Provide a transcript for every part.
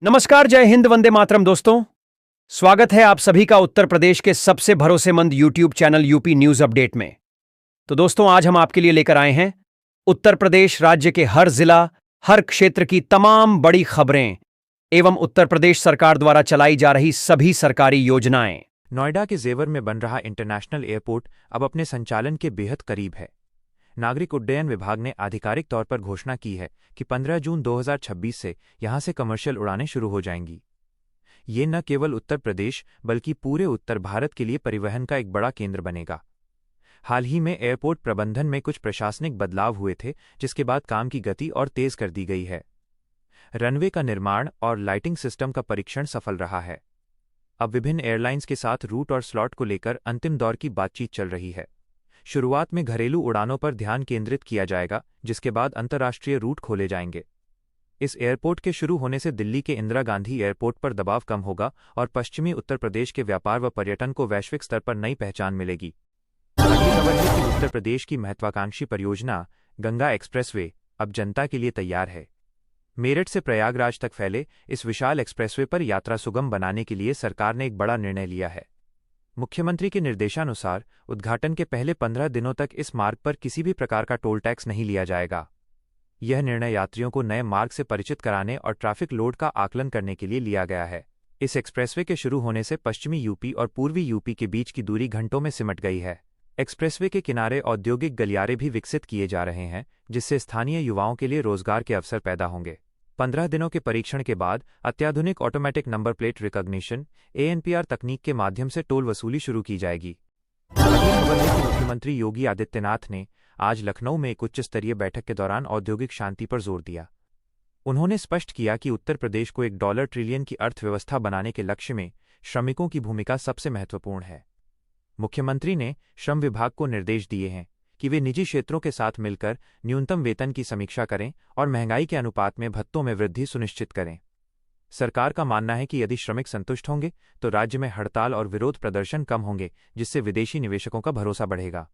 नमस्कार, जय हिंद, वंदे मातरम दोस्तों। स्वागत है आप सभी का उत्तर प्रदेश के सबसे भरोसेमंद YouTube channel UP news update में। तो दोस्तों, आज हम आपके लिए लेकर आए हैं उत्तर प्रदेश राज्य के हर जिला, हर क्षेत्र की तमाम बड़ी खबरें एवं उत्तर प्रदेश सरकार द्वारा चलाई जा रही सभी सरकारी योजनाएं। नोएडा के जेवर में बन रहा इंटरनेशनल एयरपोर्ट अब अपने संचालन के बेहद करीब है। नागरिक उड्डयन विभाग ने आधिकारिक तौर पर घोषणा की है कि 15 जून 2026 से यहां से कमर्शियल उड़ानें शुरू हो जाएंगी। ये न केवल उत्तर प्रदेश बल्कि पूरे उत्तर भारत के लिए परिवहन का एक बड़ा केंद्र बनेगा। हाल ही में एयरपोर्ट प्रबंधन में कुछ प्रशासनिक बदलाव हुए थे, जिसके बाद काम की गति और तेज कर दी गई है। रनवे का निर्माण और लाइटिंग सिस्टम का परीक्षण सफल रहा है। अब विभिन्न एयरलाइंस के साथ रूट और स्लॉट को लेकर अंतिम दौर की बातचीत चल रही है। शुरुआत में घरेलू उड़ानों पर ध्यान केंद्रित किया जाएगा, जिसके बाद अंतर्राष्ट्रीय रूट खोले जाएंगे। इस एयरपोर्ट के शुरू होने से दिल्ली के इंदिरा गांधी एयरपोर्ट पर दबाव कम होगा और पश्चिमी उत्तर प्रदेश के व्यापार व पर्यटन को वैश्विक स्तर पर नई पहचान मिलेगी। अगली खबर है कि उत्तर प्रदेश की महत्वाकांक्षी परियोजना गंगा एक्सप्रेसवे अब जनता के लिए तैयार है। मेरठ से प्रयागराज तक फैले इस विशाल एक्सप्रेसवे पर यात्रा सुगम बनाने के लिए सरकार ने एक बड़ा निर्णय लिया है। मुख्यमंत्री के निर्देशानुसार उद्घाटन के पहले 15 दिनों तक इस मार्ग पर किसी भी प्रकार का टोल टैक्स नहीं लिया जाएगा। यह निर्णय यात्रियों को नए मार्ग से परिचित कराने और ट्रैफिक लोड का आकलन करने के लिए लिया गया है। इस एक्सप्रेसवे के शुरू होने से पश्चिमी यूपी और पूर्वी यूपी के बीच की दूरी घंटों में सिमट गई है। एक्सप्रेसवे के किनारे औद्योगिक गलियारे भी विकसित किए जा रहे हैं, जिससे स्थानीय युवाओं के लिए रोजगार के अवसर पैदा होंगे। 15 दिनों के परीक्षण के बाद अत्याधुनिक automatic number plate recognition ANPR तकनीक के माध्यम से टोल वसूली शुरू की जाएगी। अगली खबर है कि मुख्यमंत्री योगी आदित्यनाथ ने आज लखनऊ में एक उच्च स्तरीय बैठक के दौरान औद्योगिक शांति पर जोर दिया। उन्होंने स्पष्ट किया कि उत्तर प्रदेश को $1 ट्रिलियन की अर्थव्यवस्था बनाने के लक्ष्य में श्रमिकों की भूमिका सबसे महत्वपूर्ण है। मुख्यमंत्री ने श्रम विभाग को निर्देश दिए हैं कि वे निजी क्षेत्रों के साथ मिलकर न्यूनतम वेतन की समीक्षा करें और महंगाई के अनुपात में भत्तों में वृद्धि सुनिश्चित करें। सरकार का मानना है कि यदि श्रमिक संतुष्ट होंगे तो राज्य में हड़ताल और विरोध प्रदर्शन कम होंगे, जिससे विदेशी निवेशकों का भरोसा बढ़ेगा।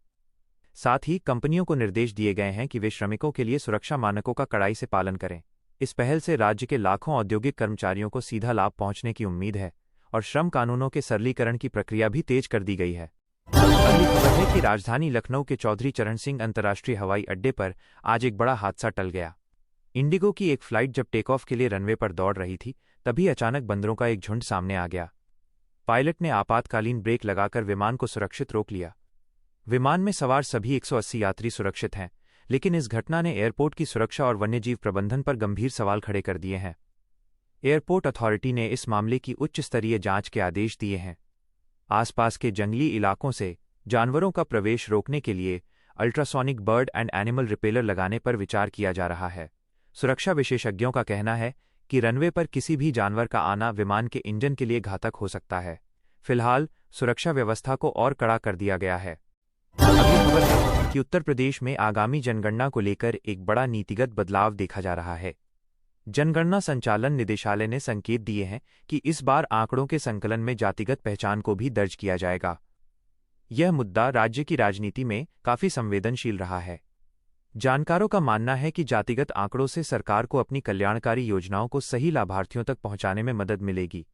साथ ही कंपनियों को निर्देश दिए गए हैं कि वे श्रमिकों के लिए सुरक्षा मानकों का कड़ाई से पालन करें। इस पहल से राज्य के लाखों औद्योगिक कर्मचारियों को सीधा लाभ पहुंचने की उम्मीद है और श्रम कानूनों के सरलीकरण की प्रक्रिया भी तेज कर दी गई है। अगली खबर है कि राजधानी लखनऊ के चौधरी चरण सिंह अंतर्राष्ट्रीय हवाई अड्डे पर आज एक बड़ा हादसा टल गया। इंडिगो की एक फ्लाइट जब टेक ऑफ के लिए रनवे पर दौड़ रही थी, तभी अचानक बंदरों का एक झुंड सामने आ गया। पायलट ने आपातकालीन ब्रेक लगाकर विमान को सुरक्षित रोक लिया। विमान में सवार सभी 180 यात्री सुरक्षित हैं, लेकिन इस घटना ने एयरपोर्ट की सुरक्षा और वन्यजीव प्रबंधन पर गंभीर सवाल खड़े कर दिए हैं। एयरपोर्ट अथॉरिटी ने इस मामले की उच्च स्तरीय जांच के आदेश दिए हैं। आसपास के जंगली इलाकों से जानवरों का प्रवेश रोकने के लिए ultrasonic bird and animal repeller लगाने पर विचार किया जा रहा है। सुरक्षा विशेषज्ञों का कहना है कि रनवे पर किसी भी जानवर का आना विमान के इंजन के लिए घातक हो सकता है। फिलहाल सुरक्षा व्यवस्था को और कड़ा कर दिया गया है। अगली खबर है कि उत्तर प्रदेश में आगामी जनगणना को लेकर एक बड़ा नीतिगत बदलाव देखा जा रहा है। जनगणना संचालन निदेशालय ने संकेत दिए हैं कि इस बार आंकड़ों के संकलन में जातिगत पहचान को भी दर्ज किया जाएगा। यह मुद्दा राज्य की राजनीति में काफी संवेदनशील रहा है। जानकारों का मानना है कि जातिगत आंकड़ों से सरकार को अपनी कल्याणकारी योजनाओं को सही लाभार्थियों तक पहुंचाने में मदद मिलेगी।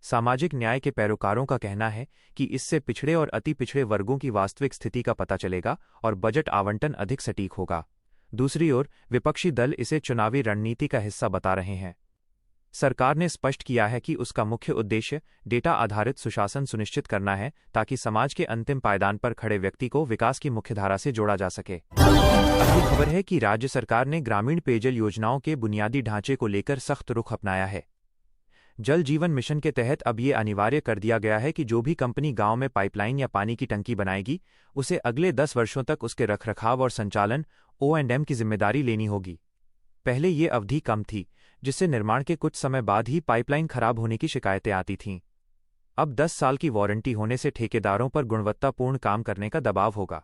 सामाजिक न्याय के पैरोकारों का कहना है कि इससे पिछड़े और अति पिछड़े वर्गों की वास्तविक स्थिति का पता चलेगा और बजट आवंटन अधिक सटीक होगा। दूसरी ओर विपक्षी दल इसे चुनावी रणनीति का हिस्सा बता रहे हैं। सरकार ने स्पष्ट किया है कि उसका मुख्य उद्देश्य डेटा आधारित सुशासन सुनिश्चित करना है, ताकि समाज के अंतिम पायदान पर खड़े व्यक्ति को विकास की मुख्यधारा से जोड़ा जा सके। अगली खबर है कि राज्य सरकार ने ग्रामीण पेयजल योजनाओं के बुनियादी ढांचे को लेकर सख्त रुख अपनाया है। जल जीवन मिशन के तहत अब ये अनिवार्य कर दिया गया है कि जो भी कंपनी गांव में पाइपलाइन या पानी की टंकी बनाएगी, उसे अगले 10 वर्षों तक उसके रखरखाव और संचालन O&M की जिम्मेदारी लेनी होगी। पहले ये अवधि कम थी, जिससे निर्माण के कुछ समय बाद ही पाइपलाइन खराब होने की शिकायतें आती थीं। अब 10 साल की वारंटी होने से ठेकेदारों पर गुणवत्तापूर्ण काम करने का दबाव होगा।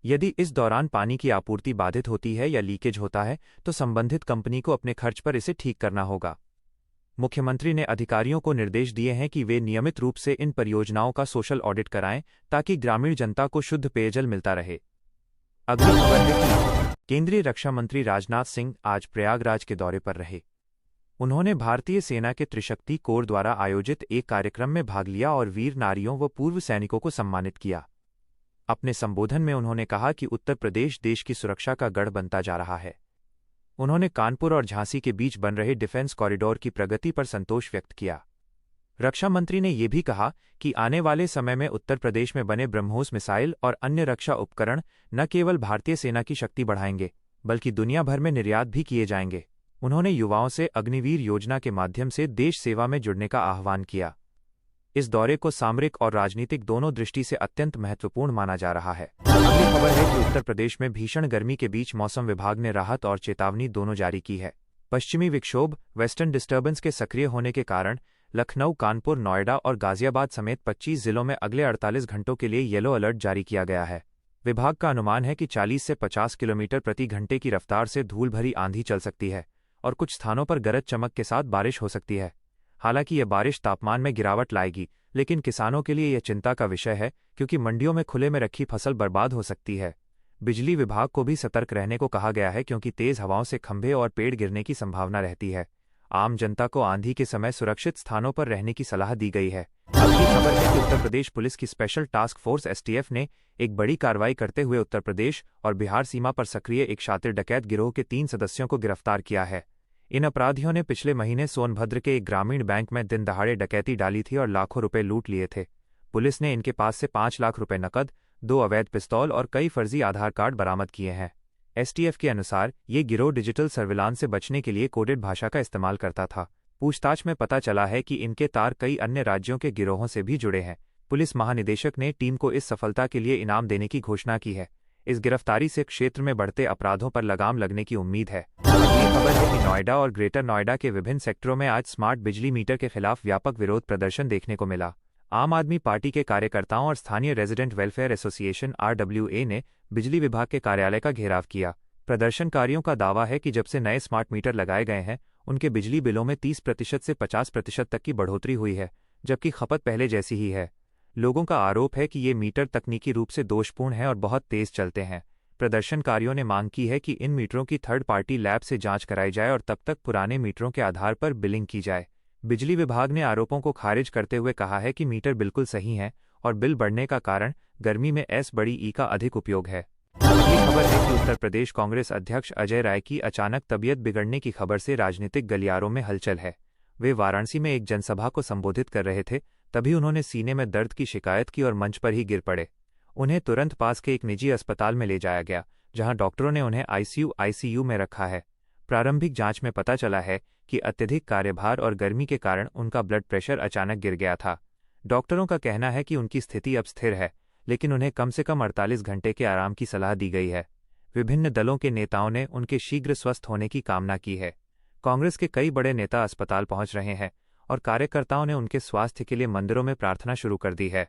यदि इस दौरान पानी की आपूर्ति बाधित होती है या लीकेज होता है, तो संबंधित कंपनी को अपने खर्च पर इसे ठीक करना होगा। मुख्यमंत्री ने अधिकारियों को निर्देश दिए हैं कि वे नियमित रूप से इन परियोजनाओं का सोशल ऑडिट कराएं, ताकि ग्रामीण जनता को शुद्ध पेयजल मिलता रहे। अगली खबर है कि केंद्रीय रक्षा मंत्री राजनाथ सिंह आज प्रयागराज के दौरे पर रहे। उन्होंने भारतीय सेना के त्रिशक्ति कोर द्वारा आयोजित एक कार्यक्रम में भाग लिया और वीर नारियों व पूर्व सैनिकों को सम्मानित किया। अपने संबोधन में उन्होंने कहा कि उत्तर प्रदेश देश की सुरक्षा का गढ़ बनता जा रहा है। उन्होंने कानपुर और झांसी के बीच बन रहे डिफेंस कॉरिडोर की प्रगति पर संतोष व्यक्त किया। रक्षा मंत्री ने यह भी कहा कि आने वाले समय में उत्तर प्रदेश में बने ब्रह्मोस मिसाइल और अन्य रक्षा उपकरण न केवल भारतीय सेना की शक्ति बढ़ाएंगे, बल्कि दुनिया भर में निर्यात भी किए जाएंगे। उन्होंने युवाओं से अग्निवीर योजना के माध्यम से देश सेवा में जुड़ने का आह्वान किया। इस दौरे को सामरिक और राजनीतिक दोनों दृष्टि से अत्यंत महत्वपूर्ण माना जा रहा है। अगली खबर है कि उत्तर प्रदेश में भीषण गर्मी के बीच मौसम विभाग ने राहत और चेतावनी दोनों जारी की है। पश्चिमी विक्षोभ वेस्टर्न डिस्टर्बेंस के सक्रिय होने के कारण लखनऊ, कानपुर, नोएडा और गाजियाबाद समेत 25 जिलों में अगले 48 घंटों के लिए येलो अलर्ट जारी किया गया है। विभाग का अनुमान है कि 40 से 50 किलोमीटर प्रति घंटे की रफ्तार से धूल भरी आंधी चल सकती है और कुछ स्थानों पर गरज चमक के साथ बारिश हो सकती है। हालांकि यह बारिश तापमान में गिरावट लाएगी, लेकिन किसानों के लिए यह चिंता का विषय है क्योंकि मंडियों में खुले में रखी फसल बर्बाद हो सकती है। बिजली विभाग को भी सतर्क रहने को कहा गया है क्योंकि तेज हवाओं से खंभे और पेड़ गिरने की संभावना रहती है। आम जनता को आंधी के समय सुरक्षित स्थानों पर रहने की सलाह दी गई है। अगली खबर है कि उत्तर प्रदेश पुलिस की स्पेशल टास्क फोर्स एसटीएफ ने एक बड़ी कार्रवाई करते हुए उत्तर प्रदेश और बिहार सीमा पर सक्रिय एक शातिर डकैत गिरोह के 3 सदस्यों को गिरफ्तार किया है। इन अपराधियों ने पिछले महीने सोनभद्र के एक ग्रामीण बैंक में दिन दहाड़े डकैती डाली थी और लाखों रुपए लूट लिए थे। पुलिस ने इनके पास से 5 लाख रुपए नकद, 2 अवैध पिस्तौल और कई फर्जी आधार कार्ड बरामद किए हैं। एसटीएफ के अनुसार ये गिरोह डिजिटल सर्विलांस से बचने के लिए कोडेड भाषा का इस्तेमाल करता था। पूछताछ में पता चला है कि इनके तार कई अन्य राज्यों के गिरोहों से भी जुड़े हैं। पुलिस महानिदेशक ने टीम को इस सफलता के लिए इनाम देने की घोषणा की है। इस गिरफ्तारी से क्षेत्र में बढ़ते अपराधों पर लगाम लगने की उम्मीद है। अगली खबर है कि नोएडा और ग्रेटर नोएडा के विभिन्न सेक्टरों में आज स्मार्ट बिजली मीटर के खिलाफ व्यापक विरोध प्रदर्शन देखने को मिला। आम आदमी पार्टी के कार्यकर्ताओं और स्थानीय रेजिडेंट वेलफेयर एसोसिएशन RWA ने बिजली विभाग के कार्यालय का घेराव किया। प्रदर्शनकारियों का दावा है कि जब से नए स्मार्ट मीटर लगाए गए हैं, उनके बिजली बिलों में 30% से 50% तक की बढ़ोतरी हुई है, जबकि खपत पहले जैसी ही है। लोगों का आरोप है कि ये मीटर तकनीकी रूप से दोषपूर्ण हैं और बहुत तेज चलते हैं। प्रदर्शनकारियों ने मांग की है कि इन मीटरों की थर्ड पार्टी लैब से जांच कराई जाए और तब तक पुराने मीटरों के आधार पर बिलिंग की जाए। बिजली विभाग ने आरोपों को खारिज करते हुए कहा है कि मीटर बिल्कुल सही हैं और बिल बढ़ने का कारण गर्मी में S/E का अधिक उपयोग है। अगली खबर है कि उत्तर प्रदेश कांग्रेस अध्यक्ष अजय राय की अचानक तबीयत बिगड़ने की खबर से राजनीतिक गलियारों में हलचल है। वे वाराणसी में एक जनसभा को संबोधित कर रहे थे, तभी उन्होंने सीने में दर्द की शिकायत की और मंच पर ही गिर पड़े। उन्हें तुरंत पास के एक निजी अस्पताल में ले जाया गया, जहां डॉक्टरों ने उन्हें ICU में रखा है। प्रारंभिक जांच में पता चला है कि अत्यधिक कार्यभार और गर्मी के कारण उनका ब्लड प्रेशर अचानक गिर गया था। डॉक्टरों का कहना है कि उनकी स्थिति अब स्थिर है, लेकिन उन्हें कम से कम 48 घंटे के आराम की सलाह दी गई है। विभिन्न दलों के नेताओं ने उनके शीघ्र स्वस्थ होने की कामना की है। कांग्रेस के कई बड़े नेता अस्पताल पहुंच रहे हैं और कार्यकर्ताओं ने उनके स्वास्थ्य के लिए मंदिरों में प्रार्थना शुरू कर दी है।